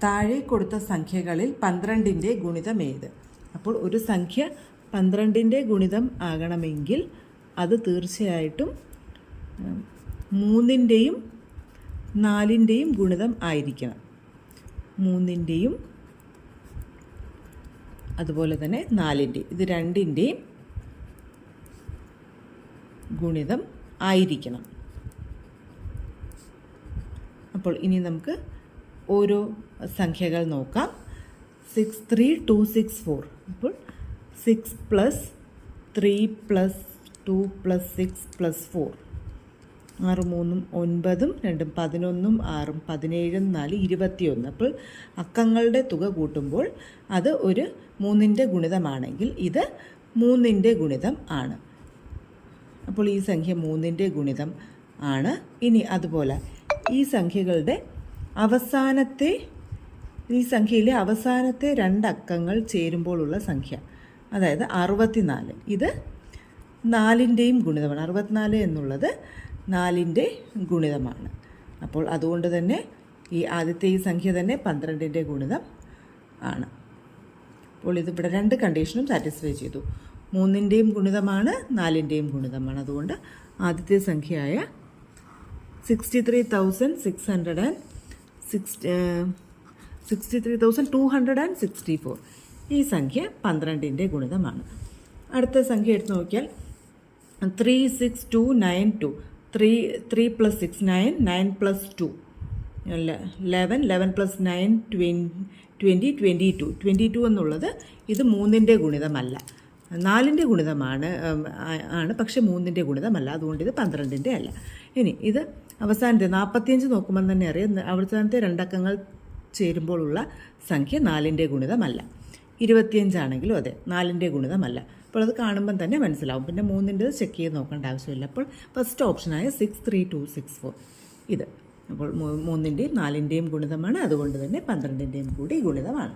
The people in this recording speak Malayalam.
താഴെ കൊടുത്ത സംഖ്യകളിൽ 12ൻ്റെ ഗുണിതം ഏത്? അപ്പോൾ ഒരു സംഖ്യ 12ൻ്റെ ഗുണിതം ആകണമെങ്കിൽ അത് തീർച്ചയായിട്ടും 3ൻ്റെയും 4ൻ്റെയും ഗുണിതം ആയിരിക്കണം. 3ൻ്റെയും അതുപോലെ തന്നെ 4ൻ്റെയും, ഇത് രണ്ടിൻ്റെയും ഗുണിതം ആയിരിക്കണം. അപ്പോൾ ഇനി നമുക്ക് ഓരോ സംഖ്യകൾ നോക്കാം. 63264. അപ്പോൾ 6 + 3 + 2 + 6 + 4. 6 3 9 2 11 6 17 4 21. അപ്പോൾ അക്കങ്ങളുടെ തുക കൂട്ടുമ്പോൾ അത് ഒരു 3ൻ്റെ ഗുണിതമാണെങ്കിൽ ഇത് 3ൻ്റെ ഗുണിതം ആണ്. അപ്പോൾ ഈ സംഖ്യ 3ൻ്റെ ഗുണിതം ആണ്. ഇനി അതുപോലെ ഈ സംഖ്യയിലെ അവസാനത്തെ 2 അക്കങ്ങൾ ചേരുമ്പോഴുള്ള സംഖ്യ, അതായത് 64, ഇത് 4ൻ്റെയും ഗുണിതമാണ്. 64 എന്നുള്ളത് 4ൻ്റെ ഗുണിതമാണ്. അപ്പോൾ അതുകൊണ്ട് തന്നെ ഈ സംഖ്യ തന്നെ 12ൻ്റെ ഗുണിതം ആണ്. അപ്പോൾ ഇതിവിടെ 2 കണ്ടീഷനും സാറ്റിസ്ഫൈ ചെയ്തു. 3ൻ്റെയും ഗുണിതമാണ്, 4ൻ്റെയും ഗുണിതമാണ്. അതുകൊണ്ട് ആദ്യത്തെ സംഖ്യയായ 63,264 ഈ സംഖ്യ 12ൻ്റെ ഗുണിതമാണ്. അടുത്ത സംഖ്യ എടുത്ത് നോക്കിയാൽ 36292. 3 + 6 9, 9 + 2 11, 11 + 9 20, 22 എന്നുള്ളത് ഇത് 3ൻ്റെ ഗുണിതമല്ല, 4ൻ്റെ ഗുണിതമാണ്, പക്ഷേ 3ൻ്റെ ഗുണിതമല്ല. അതുകൊണ്ട് ഇത് 12ൻ്റെ അല്ല. ഇനി ഇത് അവസാനത്തെ 45 നോക്കുമ്പോൾ തന്നെ അറിയാം, അവസാനത്തെ 2 അക്കങ്ങൾ ചേരുമ്പോഴുള്ള സംഖ്യ 4ൻ്റെ ഗുണിതമല്ല. 25 ആണെങ്കിലും അതെ, 4ൻ്റെ ഗുണിതമല്ല. അപ്പോൾ അത് കാണുമ്പം തന്നെ മനസ്സിലാവും. പിന്നെ 3ൻ്റെ ചെക്ക് ചെയ്ത് നോക്കേണ്ട ആവശ്യമില്ല. അപ്പോൾ ഫസ്റ്റ് ഓപ്ഷനായ 63264 ഇത്. അപ്പോൾ 3ൻ്റെയും 4ൻ്റെയും ഗുണിതമാണ്. അതുകൊണ്ട് തന്നെ 12ൻ്റെയും കൂടി ഗുണിതമാണ്.